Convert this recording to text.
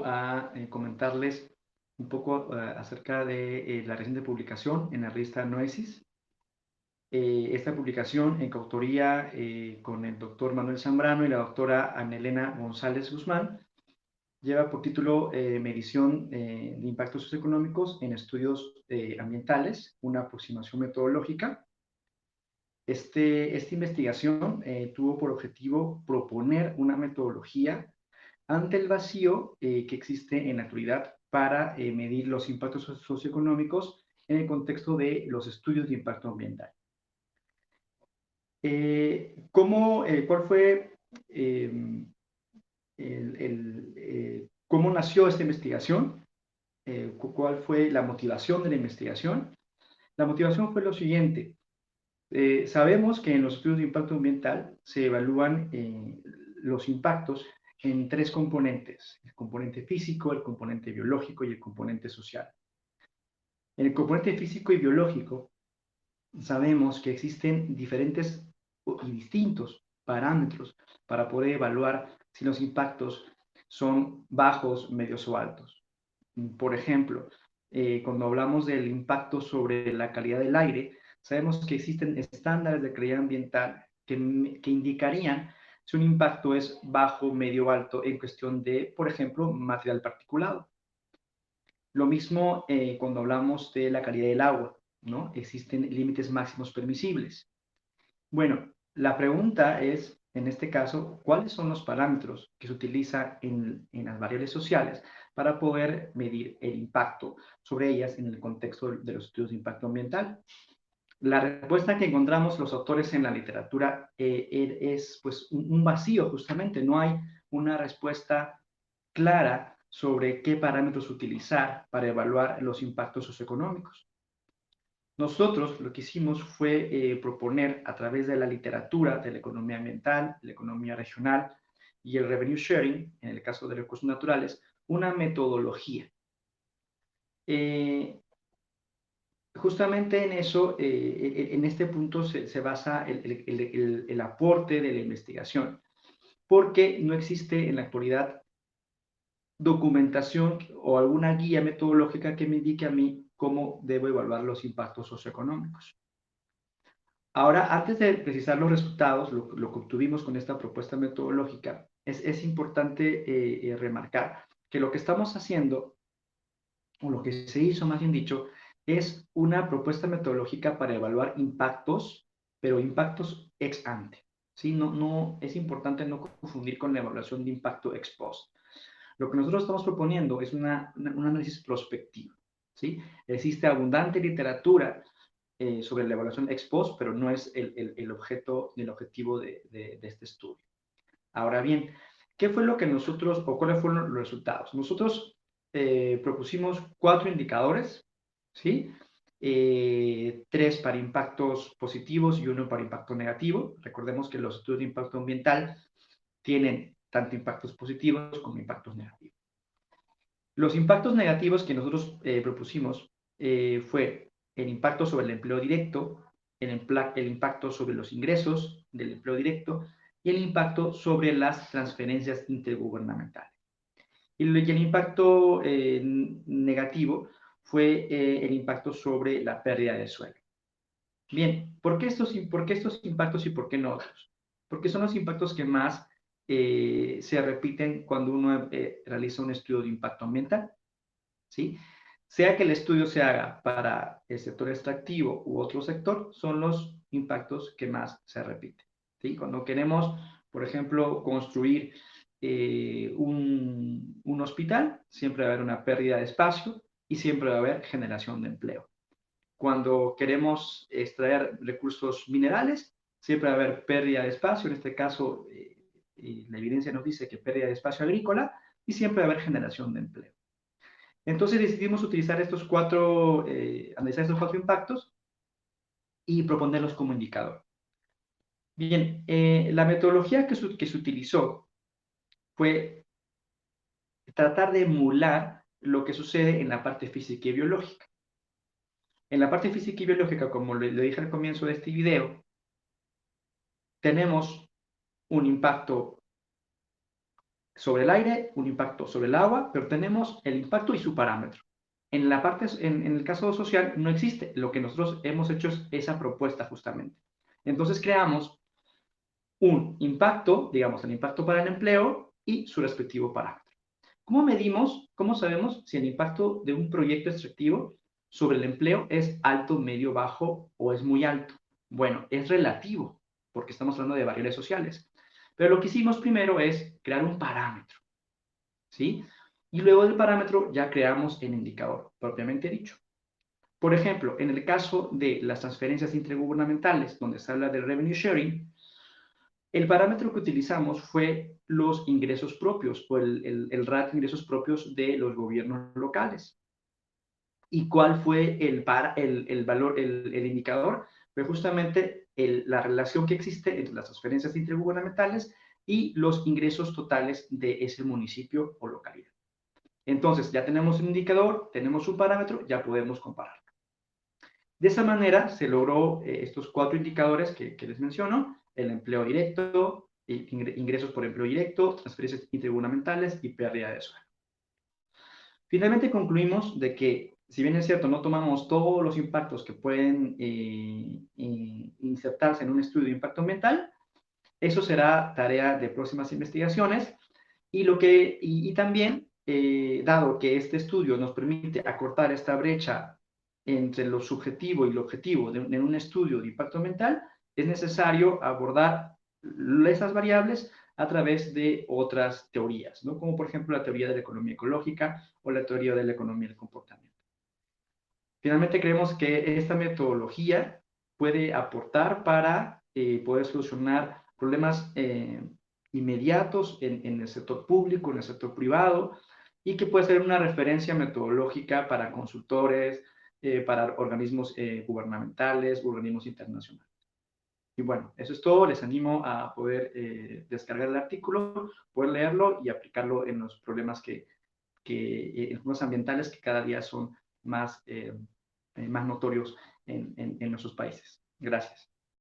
a comentarles un poco acerca de la reciente publicación en la revista Noesis. Esta publicación en coautoría con el doctor Manuel Zambrano y la doctora Ana Elena González Guzmán lleva por título Medición de impactos socioeconómicos en estudios ambientales, una aproximación metodológica. Esta investigación tuvo por objetivo proponer una metodología ante el vacío que existe en la actualidad para medir los impactos socioeconómicos en el contexto de los estudios de impacto ambiental. ¿Cuál fue cómo nació esta investigación? ¿Cuál fue la motivación de la investigación? La motivación fue lo siguiente. Sabemos que en los estudios de impacto ambiental se evalúan los impactos en tres componentes: el componente físico, el componente biológico y el componente social. En el componente físico y biológico sabemos que existen diferentes y distintos parámetros para poder evaluar si los impactos son bajos, medios o altos. Por ejemplo, cuando hablamos del impacto sobre la calidad del aire, sabemos que existen estándares de calidad ambiental que indicarían si un impacto es bajo, medio o alto en cuestión de, por ejemplo, material particulado. Lo mismo cuando hablamos de la calidad del agua, ¿no? Existen límites máximos permisibles. Bueno, la pregunta es, en este caso, ¿cuáles son los parámetros que se utilizan en las variables sociales para poder medir el impacto sobre ellas en el contexto de los estudios de impacto ambiental? La respuesta que encontramos los autores en la literatura es pues un vacío, justamente. No hay una respuesta clara sobre qué parámetros utilizar para evaluar los impactos socioeconómicos. Nosotros lo que hicimos fue proponer a través de la literatura de la economía ambiental, la economía regional y el revenue sharing, en el caso de recursos naturales, una metodología. Justamente en eso, en este punto se basa el aporte de la investigación, porque no existe en la actualidad documentación o alguna guía metodológica que me indique a mí cómo debo evaluar los impactos socioeconómicos. Ahora, antes de precisar los resultados, lo que obtuvimos con esta propuesta metodológica, es importante remarcar que lo que estamos haciendo, o lo que se hizo más bien dicho, es una propuesta metodológica para evaluar impactos, pero impactos ex ante. ¿Sí? No, es importante no confundir con la evaluación de impacto ex post. Lo que nosotros estamos proponiendo es un análisis prospectivo. ¿Sí? Existe abundante literatura sobre la evaluación ex post, pero no es el objetivo de este estudio. Ahora bien, ¿qué fue lo que nosotros, o cuáles fueron los resultados? Nosotros propusimos 4 indicadores, ¿sí? 3 para impactos positivos y 1 para impacto negativo. Recordemos que los estudios de impacto ambiental tienen tanto impactos positivos como impactos negativos. Los impactos negativos que nosotros propusimos fue el impacto sobre el empleo directo, el impacto sobre los ingresos del empleo directo y el impacto sobre las transferencias intergubernamentales. Y el impacto negativo fue el impacto sobre la pérdida de suelo. Bien, ¿por qué estos impactos y por qué no otros? Porque son los impactos que más se repiten cuando uno realiza un estudio de impacto ambiental, ¿sí? Sea que el estudio se haga para el sector extractivo u otro sector, son los impactos que más se repiten, ¿sí? Cuando queremos, por ejemplo, construir un hospital, siempre va a haber una pérdida de espacio y siempre va a haber generación de empleo. Cuando queremos extraer recursos minerales, siempre va a haber pérdida de espacio. En este caso, la evidencia nos dice que pérdida de espacio agrícola y siempre va a haber generación de empleo. Entonces decidimos utilizar analizar estos 4 impactos y proponerlos como indicador. Bien, la metodología que se utilizó fue tratar de emular lo que sucede en la parte física y biológica. En la parte física y biológica, como le dije al comienzo de este video, tenemos un impacto sobre el aire, un impacto sobre el agua, pero tenemos el impacto y su parámetro. En el caso social no existe. Lo que nosotros hemos hecho es esa propuesta justamente. Entonces creamos un impacto, digamos, el impacto para el empleo y su respectivo parámetro. ¿Cómo medimos, cómo sabemos si el impacto de un proyecto extractivo sobre el empleo es alto, medio, bajo o es muy alto? Bueno, es relativo, porque estamos hablando de variables sociales. Pero lo que hicimos primero es crear un parámetro, ¿sí? Y luego del parámetro ya creamos el indicador, propiamente dicho. Por ejemplo, en el caso de las transferencias intergubernamentales, donde se habla del revenue sharing, el parámetro que utilizamos fue los ingresos propios o el ratio de ingresos propios de los gobiernos locales. ¿Y cuál fue el valor, el indicador? Fue justamente la relación que existe entre las transferencias intergubernamentales y los ingresos totales de ese municipio o localidad. Entonces, ya tenemos un indicador, tenemos un parámetro, ya podemos comparar. De esa manera se logró estos 4 indicadores que les menciono: el empleo directo, ingresos por empleo directo, transferencias intergubernamentales y pérdida de sueldo. Finalmente concluimos de que, si bien es cierto, no tomamos todos los impactos que pueden insertarse en un estudio de impacto ambiental, eso será tarea de próximas investigaciones, y también, dado que este estudio nos permite acortar esta brecha entre lo subjetivo y lo objetivo en un estudio de impacto ambiental, es necesario abordar estas variables a través de otras teorías, ¿no? Como por ejemplo la teoría de la economía ecológica o la teoría de la economía del comportamiento. Finalmente, creemos que esta metodología puede aportar para poder solucionar problemas inmediatos en el sector público, en el sector privado, y que puede ser una referencia metodológica para consultores, para organismos gubernamentales, organismos internacionales. Y bueno, eso es todo. Les animo a poder descargar el artículo, poder leerlo y aplicarlo en los problemas en los problemas ambientales que cada día son más notorios en nuestros países. Gracias.